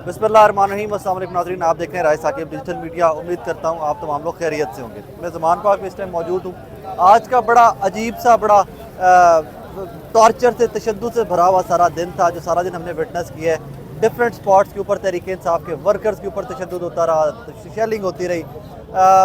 बिस्मिल्लाहिर्रहमानिर्रहीम। अस्सलाम वालेकुम नाज़रीन, आप देख रहे हैं राय साकिब डिजिटल मीडिया। उम्मीद करता हूँ आप तमाम लोग खैरियत से होंगे। मैं ज़मान पाक में इस टाइम मौजूद हूँ। आज का बड़ा अजीब सा बड़ा टॉर्चर से तशद्दुद से भरा हुआ सारा दिन था, जो सारा दिन हमने विटनेस किया है। डिफरेंट स्पॉट्स के ऊपर तहरीक इंसाफ के वर्कर्स के ऊपर तशद्दुद होता रहा, शेलिंग होती रही।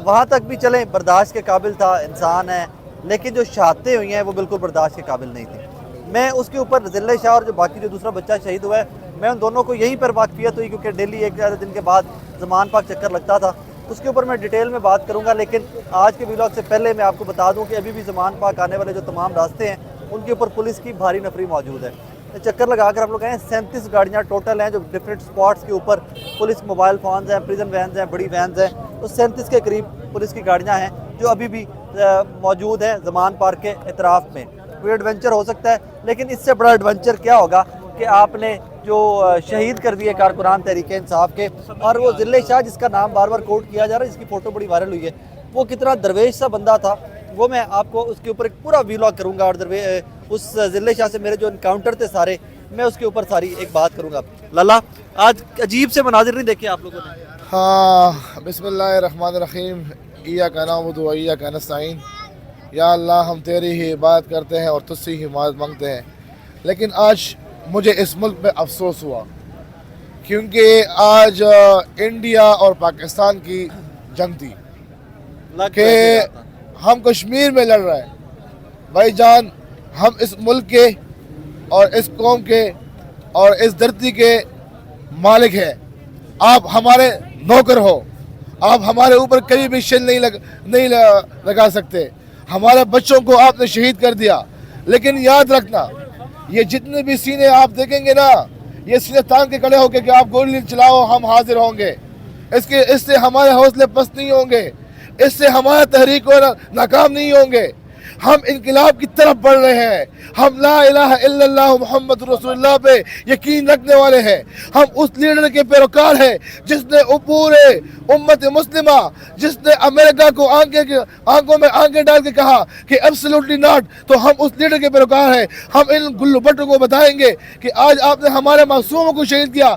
वहाँ तक भी चलें, बर्दाश्त के काबिल था, इंसान है, लेकिन जो शहादतें हुई हैं वो बिल्कुल बर्दाश्त के काबिल नहीं थी। मैं उसके ऊपर ज़िले शाह और जो बाकी जो दूसरा बच्चा शहीद हुआ है, मैं उन दोनों को यहीं पर वाकफियत हुई, क्योंकि डेली एक दिन के बाद ज़मान पाक चक्कर लगता था। उसके ऊपर मैं डिटेल में बात करूंगा, लेकिन आज के व्लॉग से पहले मैं आपको बता दूं कि अभी भी ज़मान पाक आने वाले जो तमाम रास्ते हैं उनके ऊपर पुलिस की भारी नफरी मौजूद है। चक्कर लगा कर आप लोग आए, 37 गाड़ियाँ टोटल हैं जो डिफरेंट स्पॉट्स के ऊपर पुलिस मोबाइल फ़ोन्स हैं, प्रिजन वैन्स हैं, बड़ी वैन्स हैं, तो 37 के करीब पुलिस की गाड़ियाँ हैं जो अभी भी मौजूद हैं ज़मान पार्क के इतराफ़ में। कोई एडवेंचर हो सकता है, लेकिन इससे बड़ा एडवेंचर क्या होगा कि आपने जो शहीद कर दिए कारकुनान तहरीक इंसाफ के, और वो ज़िले शाह जिसका नाम बार बार कोट किया जा रहा है, जिसकी फ़ोटो बड़ी वायरल हुई है, वो कितना दरवेश सा बंदा था, वो मैं आपको उसके ऊपर एक पूरा व्लॉग करूँगा। और उस ज़िले शाह से मेरे जो इनकाउंटर थे सारे, मैं उसके ऊपर सारी एक बात करूँगा। लल्ला, आज अजीब से मनाजिर नहीं देखे आप लोगों ने? हाँ, बिस्मिल्लाहिर्रहमानिर्रहीम। इय्याका नअबुदु व इय्याका नस्तईन। या अल्लाह, हम तेरी ही इबादत करते हैं और तुझसे ही हिमायत मांगते हैं। लेकिन आज मुझे इस मुल्क में अफसोस हुआ, क्योंकि आज इंडिया और पाकिस्तान की जंग थी कि हम कश्मीर में लड़ रहे हैं। भाईजान, हम इस मुल्क के और इस कौम के और इस धरती के मालिक हैं। आप हमारे नौकर हो, आप हमारे ऊपर कभी भी शेल नहीं लगा सकते। हमारे बच्चों को आपने शहीद कर दिया, लेकिन याद रखना, ये जितने भी सीने आप देखेंगे ना, ये सीने तान के खड़े होके कि आप गोली चलाओ, हम हाजिर होंगे। इससे हमारे हौसले पस्त नहीं होंगे, इससे हमारा तहरीक नाकाम नहीं होंगे। हम इनकलाब की तरफ बढ़ रहे हैं। हम ला इलाहा इल्लल्लाह मुहम्मद रसूलुल्लाह पे यकीन रखने वाले हैं। हम उस लीडर के पैरोकार हैं जिसने पूरे उम्मत मुस्लिमा, जिसने अमेरिका को आंखों में आंखें डाल के कहा कि एब्सोल्युटली नॉट, तो हम उस लीडर के पैरोकार हैं। हम इन गुल्लू भट्टों को बताएंगे कि आज आपने हमारे मासूमों को शहीद किया,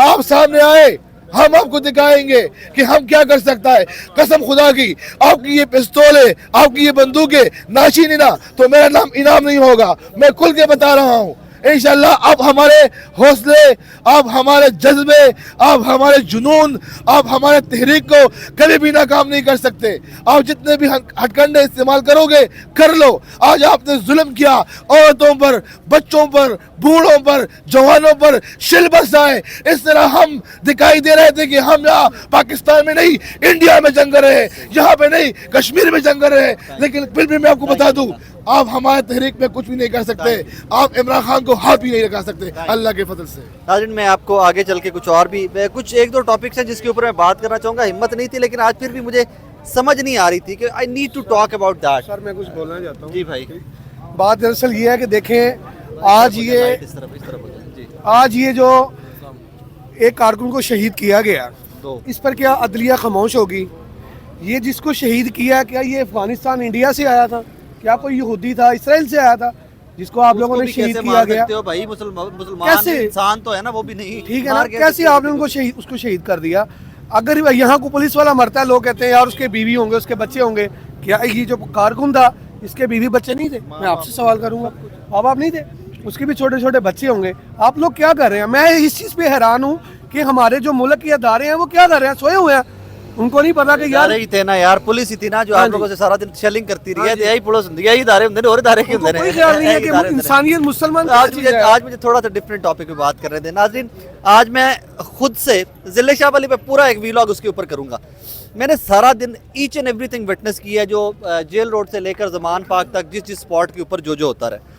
आप सामने आए, हम आपको दिखाएंगे कि हम क्या कर सकता है। कसम खुदा की, आपकी ये पिस्तौलें, आपकी ये बंदूकें नाशीनी ना, तो मेरा नाम इनाम नहीं होगा। मैं खुल के बता रहा हूँ, इंशाल्लाह आप हमारे हौसले, आप हमारे जज्बे, आप हमारे जुनून, आप हमारे तहरीक को कभी भी नाकाम नहीं कर सकते। आप जितने भी हथकंडे इस्तेमाल करोगे कर लो। आज आपने जुल्म किया औरतों पर, बच्चों पर, बूढ़ों पर, जवानों पर, शिल बरसाए। इस तरह हम दिखाई दे रहे थे कि हम यहाँ पाकिस्तान में नहीं, इंडिया में जंग कर रहे हैं, यहाँ पे नहीं, कश्मीर में जंग कर रहे हैं। लेकिन फिर भी मैं आपको बता दूं, आप हमारे तहरीक में कुछ भी नहीं कर सकते। आप इमरान खान को हाथ भी नहीं लगा सकते, अल्लाह के फजल से। नाज़रीन, मैं आपको आगे चल के कुछ और भी कुछ एक दो टॉपिक्स हैं जिसके ऊपर मैं बात करना चाहूँगा। हिम्मत नहीं थी, लेकिन आज फिर भी मुझे समझ नहीं आ रही थी कि I need to talk about that. Sir, मैं कुछ बोलना चाहता हूँ। जी भाई। बात दरअसल ये है कि देखें, आज ये जो एक कारकुन को शहीद किया गया, इस पर क्या अदलिया खामोश होगी? ये जिसको शहीद किया, क्या ये अफगानिस्तान इंडिया से आया था? क्या कोई यहूदी था, इसराइल से आया था जिसको आप लोगों ने शहीद किया गया? भाई मुसलमान कैसे? इंसान तो है ना, वो भी नहीं, ठीक है ना, कैसे आपने उसको शहीद कर दिया? अगर यहाँ को पुलिस वाला मरता है, लोग कहते हैं यार उसके बीवी होंगे, उसके बच्चे होंगे। क्या ये जो कारकुन था, इसके बीवी बच्चे नहीं थे? मैं आपसे सवाल करूंगा, माँ बाप नहीं थे? उसके भी छोटे छोटे बच्चे होंगे। आप लोग क्या कर रहे हैं? मैं इस चीज़ पे हैरान हूँ कि हमारे जो मुल्क के अदारे हैं वो क्या कर रहे हैं, सोए हुए हैं। उनको नहीं पता कि यार ही थे ना यार, पुलिस ही थी ना जो आप लोगों से सारा दिन शेलिंग करती रही है। यही पड़ोस यही इदारे होंगे और इदारे के अंदर कोई ख्याल नहीं है कि इंसानियत मुसलमान। आज मुझे थोड़ा सा डिफरेंट टॉपिक पे बात कर रहे थे। नाज़रीन, आज मैं खुद से ज़िले शाह वाली पे पूरा एक व्लॉग उसके ऊपर करूंगा। मैंने सारा दिन ईच एंड एवरीथिंग विटनेस की है, जो जेल रोड से लेकर ज़मान पाक तक जिस जिस स्पॉट के ऊपर जो होता रहे।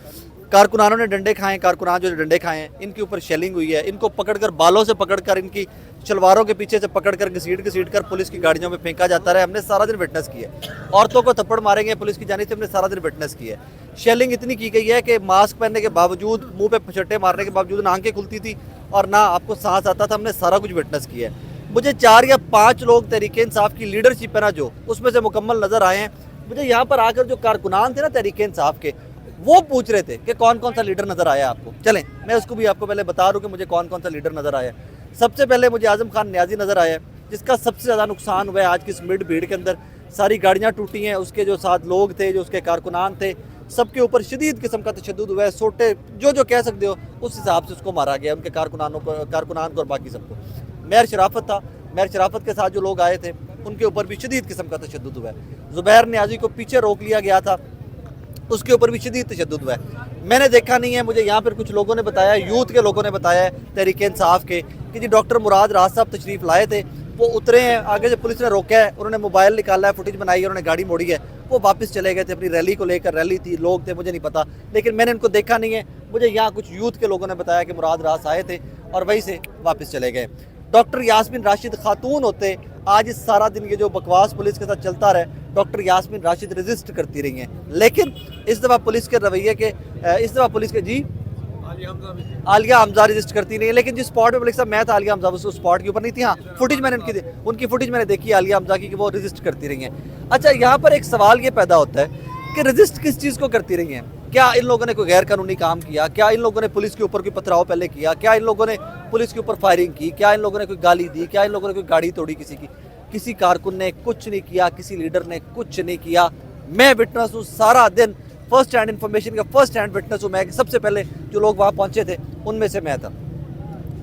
कारकुनानों ने डंडे खाए, कारकुनान जो डंडे खाए हैं, इनके ऊपर शेलिंग हुई है। इनको पकड़कर बालों से पकड़कर, इनकी शलवारों के पीछे से पकड़कर घसीट कर पुलिस की गाड़ियों में फेंका जाता रहा है। हमने सारा दिन विटनेस की है। औरतों को थप्पड़ मारेंगे पुलिस की जानिब से, हमने सारा दिन विटनेस की है। शेलिंग इतनी की गई है कि मास्क पहनने के बावजूद, मुंह पे फचट्टे मारने के बावजूद ना आंखें खुलती थी और ना आपको सांस आता था। हमने सारा कुछ विटनेस किया है। मुझे 4 या 5 लोग तहरीक इंसाफ की लीडरशिप है ना, जो उसमें से मुकम्मल नज़र आए हैं। मुझे यहाँ पर आकर जो कारकुनान थे ना तहरीक इंसाफ के, वो पूछ रहे थे कि कौन कौन सा लीडर नज़र आया आपको। चलें मैं उसको भी आपको पहले बता दूं कि मुझे कौन कौन सा लीडर नज़र आया। سب سے پہلے مجھے اعظم خان نیازی نظر آیا ہے جس کا سب سے زیادہ نقصان ہوا ہے آج کی اس مڈ بھیڑ کے اندر. ساری گاڑیاں ٹوٹی ہیں, اس کے جو ساتھ لوگ تھے, جو اس کے کارکنان تھے, سب کے اوپر شدید قسم کا تشدد ہوا ہے. سوٹے جو کہہ سکتے ہو اس حساب سے اس کو مارا گیا, ان کے کارکنان کو اور باقی سب کو. مہر شرافت تھا, مہر شرافت کے ساتھ جو لوگ آئے تھے ان کے اوپر بھی شدید قسم کا تشدد ہوا ہے. زبیر نیازی کو پیچھے روک لیا گیا تھا, اس کے اوپر بھی شدید تشدد ہوا ہے. میں نے دیکھا نہیں ہے, مجھے یہاں پر کچھ لوگوں نے بتایا, یوتھ کے لوگوں نے بتایا ہے تحریک انصاف کے, کہ جی ڈاکٹر مراد راز صاحب تشریف لائے تھے, وہ اترے ہیں, آگے سے پولیس نے روکا ہے, انہوں نے موبائل نکالا ہے, فوٹیج بنائی ہے, انہوں نے گاڑی موڑی ہے, وہ واپس چلے گئے تھے اپنی ریلی کو لے کر. ریلی تھی, لوگ تھے, مجھے نہیں پتا, لیکن میں نے ان کو دیکھا نہیں ہے. مجھے یہاں کچھ یوتھ کے لوگوں نے بتایا کہ مراد راز آئے تھے اور وہیں سے واپس چلے گئے. ڈاکٹر یاسمین راشد خاتون ہوتے, آج اس سارا دن یہ جو بکواس پولیس کے ساتھ چلتا رہے, ڈاکٹر یاسمین راشد ریزسٹ کرتی رہی ہیں. لیکن اس دفعہ پولیس کے رویے کے جی عالیہ حمزہ ریزسٹ کرتی نہیں ہے. لیکن جس اسپاٹ پہ ملک صاحب میں تھا, عالیہ حمزہ اس اسپاٹ کے اوپر نہیں تھی. ہاں, فوٹیج میں نے ان کی فوٹیج میں نے دیکھی عالیہ حمزہ کی, کہ وہ ریزسٹ کرتی رہی ہیں. اچھا, یہاں پر ایک سوال یہ پیدا ہوتا ہے کہ ریزسٹ کس چیز کو کرتی رہی ہیں؟ کیا ان لوگوں نے کوئی غیر قانونی کام کیا؟ کیا ان لوگوں نے پولیس کے اوپر کوئی پتھراؤ پہلے کیا؟ کیا ان لوگوں نے پولیس کے اوپر فائرنگ کی؟ کیا ان لوگوں نے کوئی گالی دی؟ کیا ان لوگوں نے کوئی گاڑی توڑی کسی کی؟ کسی کارکن نے کچھ نہیں کیا, کسی لیڈر نے کچھ نہیں کیا. میں وٹنس ہوں سارا دن, فرسٹ ہینڈ انفارمیشن کا فرسٹ ہینڈ وٹنس ہوں میں, کہ سب سے پہلے جو لوگ وہاں پہنچے تھے ان میں سے میں تھا.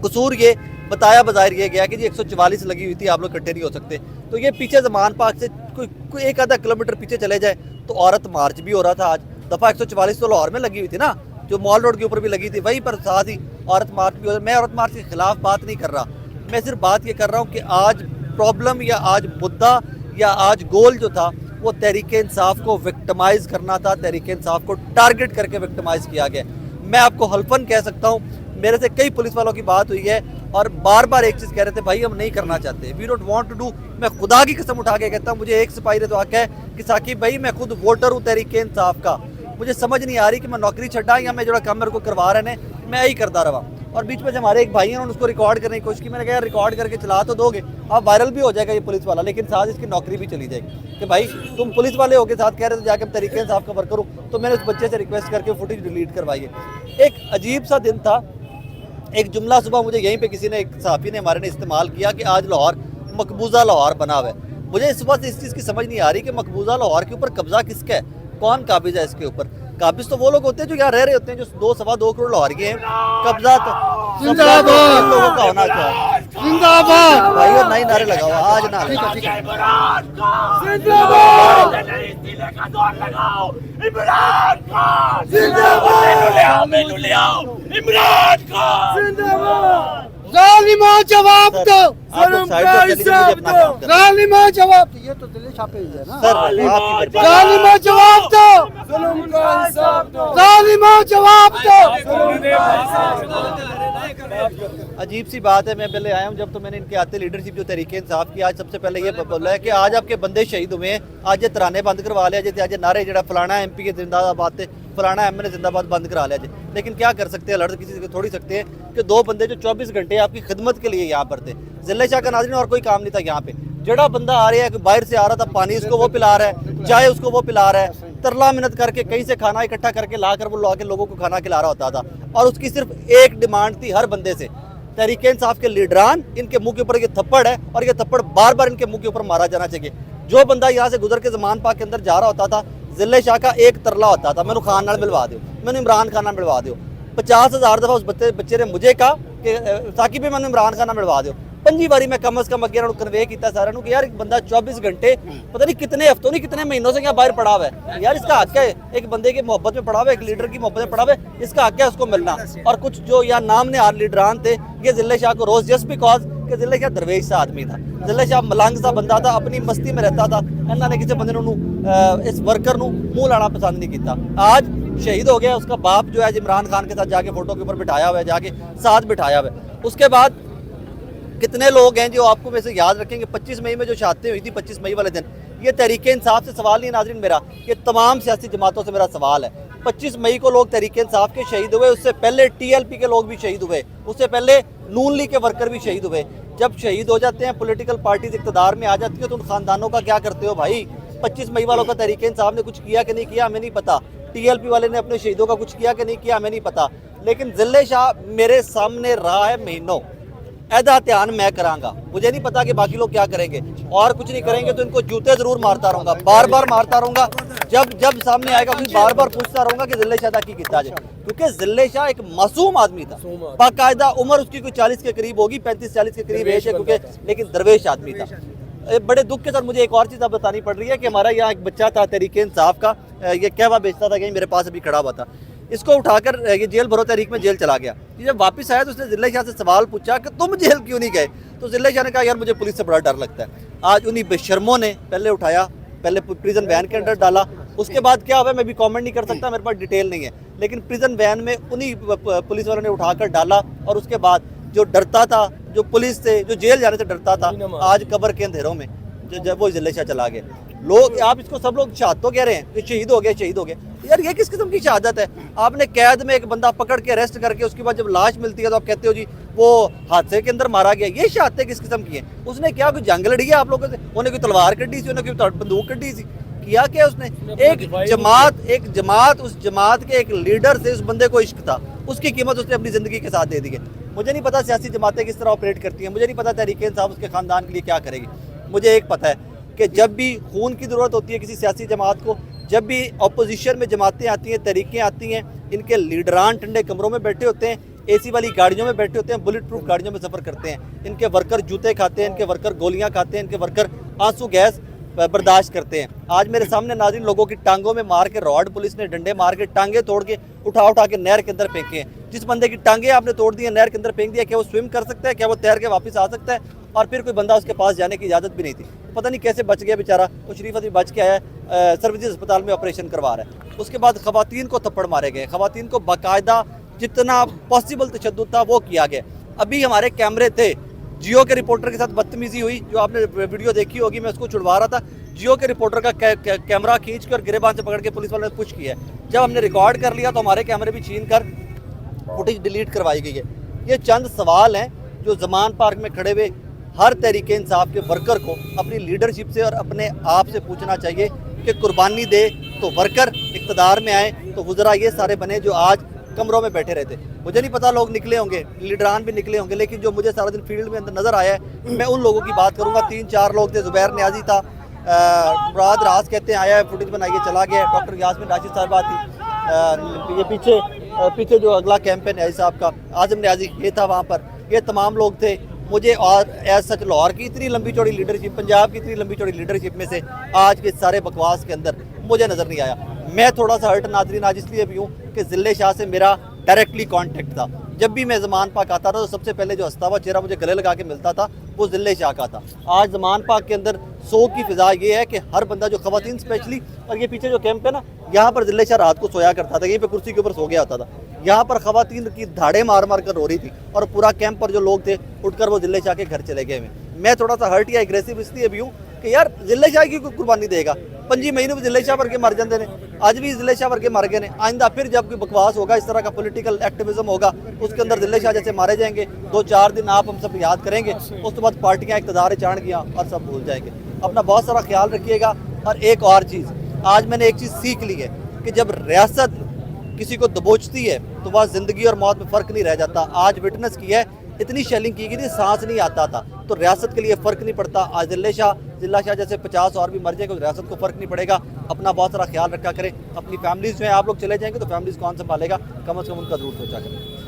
قصور یہ بتایا بظاہر یہ گیا کہ جی 144 لگی ہوئی تھی, آپ لوگ اکٹھے نہیں ہو سکتے. تو یہ پیچھے زمان پارک سے کوئی ایک آدھا کلومیٹر پیچھے چلے جائے تو عورت مارچ بھی ہو رہا تھا. آج دفعہ 144 تو لاہور میں لگی ہوئی تھی نا, جو مال روڈ کے اوپر بھی لگی تھی, وہیں پر ساتھ ہی عورت مارچ بھی ہو رہا. میں عورت مارچ کے خلاف بات نہیں کر رہا, میں صرف بات یہ کر رہا ہوں کہ آج پرابلم یا آج مدعا یا آج گول جو تھا وہ تحریک انصاف کو وکٹمائز کرنا تھا, تحریک انصاف کو ٹارگٹ کر کے وکٹمائز کیا گیا. میں آپ کو حلفاً کہہ سکتا ہوں, میرے سے کئی پولیس والوں کی بات ہوئی ہے اور بار بار ایک چیز کہہ رہے تھے, بھائی ہم نہیں کرنا چاہتے, we don't want to do. میں خدا کی قسم اٹھا کے کہتا ہوں, مجھے ایک سپاہی نے تو حق ہے کہ ثاقب بھائی میں خود ووٹر ہوں تحریک انصاف کا, مجھے سمجھ نہیں آ رہی کہ میں نوکری چھڈا یا میں جو کام میرے کو کروا رہے ہیں میں یہی کرتا رہا. اور بیچ میں ہمارے ایک بھائی ہیں, انہوں نے اس کو ریکارڈ کرنے کی کوشش کی. میں نے کہا ریکارڈ کر کے چلا تو دو گے, اب وائرل بھی ہو جائے گا یہ پولیس والا, لیکن ساتھ اس کی نوکری بھی چلی جائے گی کہ بھائی تم پولیس والے ہو کے ساتھ کہہ رہے تھے جا کے ہم تحریک انصاف کا ورکر ہوں. تو میں نے اس بچے سے ریکویسٹ کر کے فوٹیج ڈیلیٹ کروائی ہے. ایک عجیب سا دن تھا. ایک جملہ صبح مجھے یہیں پہ کسی نے, ایک صحافی نے ہمارے نے استعمال کیا کہ آج لاہور مقبوضہ لاہور بنا ہوا ہے. مجھے اس وقت اس چیز کی سمجھ نہیں آ رہی کہ مقبوضہ لاہور کے اوپر قبضہ کس کا ہے, کون قابض ہے اس کے اوپر. قابض تو وہ لوگ ہوتے ہیں جو یہاں رہ رہے ہوتے ہیں, جو 2.25 کروڑ لاہوریے ہیں. قبضہ تو لوگوں کا ہونا چاہیے. زندہ باد بھائی, اور نئی نعرے لگاؤ آج نہ ظالموں جواب دو, ظالموں جواب دو. یہ تو دل چھاپے ہی ہے نا, ظالموں جواب دو, ظالموں جواب دو. عجیب سی بات ہے, میں پہلے آیا ہوں جب تو میں نے ان کے آتے لیڈرشپ جو تحریک انصاف کی, آج سب سے پہلے یہ بولا ہے کہ آج آپ کے بندے شہید ہوئے ہیں, آج یہ ترانے بند کروا لیا جائے, آج نعرے جڑا فلانا ایم پی کے زندہ آباد تھے, فلانا ایم این اے زندہ آباد بند کرا لیا جائے. لیکن کیا کر سکتے ہیں, لڑ کسی سے تھوڑی سکتے ہیں کہ دو بندے جو 24 گھنٹے آپ کی خدمت کے لیے یہاں پر تھے. ضلع شاہ کا ناظرین اور کوئی کام نہیں تھا یہاں پہ. جڑا بندہ آ رہا ہے کہ باہر سے آ رہا تھا, پانی اس کو وہ پلا رہا ہے, چائے اس کو وہ پلا رہا ہے, ترلا منت کر کے کہیں سے کھانا اکٹھا کر کے لا کر وہ لا کے لوگوں کو کھانا کھلا رہا ہوتا تھا. اور اس کی صرف ایک ڈیمانڈ تھی ہر بندے سے, تحریک انصاف کے لیڈران ان کے منہ کے اوپر یہ تھپڑ ہے اور یہ تھپڑ بار بار ان کے منہ کے اوپر مارا جانا چاہیے. جو بندہ یہاں سے گزر کے زمان پاک کے اندر جا رہا ہوتا تھا, ضلع شاہ کا ایک ترلا ہوتا تھا, مینو خان نال ملوا دیو, مینو عمران خان نال ملوا دیو. 50,000 دفعہ اس بچے نے مجھے کہا کہ ثاقب بھی مینو عمران خان نال ملوا دیو. 5 باری میں کم از کم اگے کنوے کیتا سارے کہ یار ایک بندہ 24 گھنٹے پتہ نہیں کتنے ہفتوں نہیں کتنے مہینوں سے یہاں باہر پڑا ہوا ہے یار, اس کا حق ہے, ایک بندے کی محبت میں پڑا ہوا ہے, ایک لیڈر کی محبت میں پڑا ہوا ہے, اس کا حق ہے اس کو ملنا. اور کچھ جو یہاں نام نہاد لیڈران تھے یہ ضلع شاہ کو روز جسٹ بیکاز کہ ضلع شاہ درویش سا آدمی تھا, ضلع شاہ ملنگ سا بندہ تھا, اپنی مستی میں رہتا تھا. انہوں نے کسی بندے اس ورکر نو منہ لانا پسند نہیں کیتا. آج شہید ہو گیا, اس کا باپ جو ہے عمران خان کے ساتھ جا کے فوٹو کے اوپر بٹھایا ہوا ہے, جا کے ساتھ بٹھایا ہوا ہے. اس کے بعد کتنے لوگ ہیں جو آپ کو میں سے یاد رکھیں گے 25 مئی میں جو شہادتیں ہوئی تھی 25 مئی والے دن, یہ تحریک انصاف سے سوال نہیں ناظرین میرا, یہ تمام سیاسی جماعتوں سے میرا سوال ہے. 25 مئی کو لوگ تحریک انصاف کے شہید ہوئے, اس سے پہلے ٹی ایل پی کے لوگ بھی شہید ہوئے, اس سے پہلے نون لیگ کے ورکر بھی شہید ہوئے. جب شہید ہو جاتے ہیں, پولیٹیکل پارٹیز اقتدار میں آ جاتی ہیں, تو ان خاندانوں کا کیا کرتے ہو بھائی؟ 25 مئی والوں کا تحریک انصاف نے کچھ کیا کہ نہیں کیا ہمیں نہیں پتا, ٹی ایل پی والے نے اپنے شہیدوں کا کچھ کیا کہ نہیں کیا ہمیں نہیں پتا. لیکن ضلع شاہ میرے سامنے رہا ہے مہینوں, ऐदा ध्यान मैं करांगा, मुझे नहीं पता कि बाकी लोग क्या करेंगे, और कुछ नहीं करेंगे तो इनको जूते जरूर मारता रहूंगा, बार बार मारता रहूंगा, जब सामने आएगा फिर बार बार पूछता रहूंगा कि जिले शाह की कितना जाए, क्योंकि जिले शाह एक मासूम आदमी था, बाकायदा उम्र उसकी कोई 40 के करीब होगी, 35-40 के करीब एज है, क्योंकि लेकिन दरवेश आदमी था। बड़े दुख के साथ मुझे एक और चीज़ अब बतानी पड़ रही है कि हमारा यहाँ एक बच्चा था तहरीक इंसाफ का, ये कहवा बेचता था, कहीं मेरे पास अभी खड़ा हुआ था, इसको उठाकर ये जेल भरो तहरीक में जेल चला गया। ये जब वापस आया तो उसने जिले शाह से सवाल पूछा कि तुम जेल क्यों नहीं गए, तो जिले शाह ने कहा यार मुझे पुलिस से बड़ा डर लगता है। आज उन्हीं बेशर्मों ने पहले उठाया, पहले प्रिजन वैन के अंदर डाला, उसके बाद क्या हुआ मैं भी कमेंट नहीं कर सकता, मेरे पास डिटेल नहीं है, लेकिन प्रिजन वैन में उन्हीं पुलिस वालों ने उठाकर डाला, और उसके बाद जो डरता था, जो पुलिस से, जो जेल जाने से डरता था, आज कब्र के अंधेरों में जब वो जिले शाह चला गया। लोग आप इसको सब लोग शहादत तो कह रहे हैं कि शहीद हो गए, शहीद हो गए, यार ये किस किस्म की शहादत है? आपने कैद में एक बंदा पकड़ के अरेस्ट करके उसके बाद जब लाश मिलती है तो आप कहते हो जी वो हादसे के अंदर मारा गया, ये शहादतें किस किस्म की हैं? उसने क्या कोई जंग लड़ी है आप लोगों से? उन्हें कोई तलवार कड्डी सी, उन्हें कोई बंदूक कड्डी सी, किया क्या उसने? एक जमात उस जमात के एक लीडर से उस बंदे को इश्क था, उसकी कीमत उसने अपनी ज़िंदगी के साथ दे दी है। मुझे नहीं पता सियासी जमातें किस तरह ऑपरेट करती हैं, मुझे नहीं पता तहरीक इंसाफ उसके ख़ानदान के लिए क्या करेगी। मुझे एक पता है कि जब भी खून की ज़रूरत होती है किसी सियासी जमात को, जब भी अपोजिशन में जमातें आती हैं, तहरीकें आती हैं, इनके लीडरान ठंडे कमरों में बैठे होते हैं, एसी वाली गाड़ियों में बैठे होते हैं, बुलेट प्रूफ गाड़ियों में सफ़र करते हैं, इनके वर्कर जूते खाते हैं, इनके वर्कर गोलियां खाते हैं, इनके वर्कर आंसू गैस बर्दाश्त करते हैं। आज मेरे सामने नाज़रीन लोगों की टांगों में मार के रॉड पुलिस ने डंडे मार के टांगे तोड़ के उठा के नहर के अंदर फेंके हैं। जिस बंदे की टांगे आपने तोड़ दी है, नहर के अंदर फेंक दिया, क्या वो स्विम कर सकता है? क्या वो तैर के वापस आ सकता है? और फिर कोई बंदा उसके पास जाने की इजाज़त भी नहीं थी, पता नहीं कैसे बच गया बेचारा। वो शरीफ आदमी बच के आया, सर्वजिस अस्पताल में ऑपरेशन करवा रहा है। उसके बाद ख़वातीन को थप्पड़ मारे गए, ख़वातीन को बाकायदा जितना पॉसिबल तशद्दुद था वो किया गया। अभी हमारे कैमरे थे, जियो के रिपोर्टर के साथ बदतमीजी हुई, जो आपने वीडियो देखी होगी, मैं उसको छुड़वा रहा था, जियो के रिपोर्टर का कैमरा खींच के और गिरेबान से पकड़ के पुलिस वालों ने पुश किया है। जब हमने रिकॉर्ड कर लिया तो हमारे कैमरे भी छीन कर फुटेज डिलीट करवाई गई है। ये चंद सवाल हैं जो ज़मान पार्क में खड़े हुए हर तहरीक इंसाफ के वर्कर को अपनी लीडरशिप से और अपने आप से पूछना चाहिए कि कुर्बानी दे तो वर्कर, इक़्तिदार में आए तो वज़रा ये सारे बने जो आज कमरों में बैठे रहते। मुझे नहीं पता लोग निकले होंगे, लीडरान भी निकले होंगे, लेकिन जो मुझे सारा दिन फील्ड में अंदर नज़र आया है, मैं उन लोगों की बात करूँगा। 3-4 लोग थे, ज़ुबैर न्याजी था, मुराद राज कहते हैं आया है, फुटेज बनाइए चला गया, डॉक्टर यास्मीन राशिद साहबा थी, ये पीछे जो अगला कैंप है न्याजी साहब का, आज़म न्याजी ये था वहाँ पर, ये तमाम लोग थे। मुझे और एज सच लाहौर की इतनी लंबी चौड़ी लीडरशिप, पंजाब की इतनी लंबी चौड़ी लीडरशिप में से आज के सारे बकवास के अंदर मुझे नज़र नहीं आया। मैं थोड़ा सा हर्ट नाज़रीन आज इसलिए भी हूँ कि जिले शाह से मेरा डायरेक्टली कांटेक्ट था। जब भी मैं ज़मान पाक आता था तो सबसे पहले जो हंसता हुआ चेहरा मुझे गले लगा के मिलता था वो जिले शाह का था। आज ज़मान पाक के अंदर सो की फ़िज़ा ये है कि हर बंदा जो ख़वातीन स्पेशली, और ये पीछे जो कैंप है ना, यहाँ पर जिले शाह रात को सोया करता था, यहीं पे कुर्सी के ऊपर सो गया होता था। यहाँ पर ख़वातीन की धाड़े मार मार कर रो रही थी और पूरा कैंप पर जो लोग थे उठकर वो जिले शाह के घर चले गए। मैं थोड़ा सा हर्ट या एग्रेसिव इसलिए भी हूँ कि यार जिले शाह की कुर्बानी देगा। 5 महीने में जिले शाह वर्गे मर जाते हैं, आज भी जिले शाह वर्गे मर गए ने। आइंदा फिर जब कोई बकवास होगा, इस तरह का पॉलिटिकल एक्टिविज्म होगा, उसके अंदर जिले शाह जैसे मारे जाएंगे, 2-4 दिन आप हम सब याद करेंगे, उसके बाद पार्टियाँ इक़्तिदार चाण गया और सब भूल जाएंगे। अपना बहुत सारा ख्याल रखिएगा। और एक और चीज़ आज मैंने एक चीज़ सीख ली है कि जब रियासत किसी को दबोचती है तो वह ज़िंदगी और मौत में फ़र्क नहीं रह जाता। आज विटनेस की है, इतनी शेलिंग की गई थी, सांस नहीं आता था, तो रियासत के लिए फ़र्क नहीं पड़ता। आज जिला शाह जैसे 50 और भी मर जाएंगे तो रियासत को फ़र्क नहीं पड़ेगा। अपना बहुत सारा ख्याल रखा करें। अपनी फैमिलीज़ जो है, आप लोग चले जाएंगे तो फैमिलीज़ कौन संभालेगा, कम से कम उनका ज़रूर सोचा करें।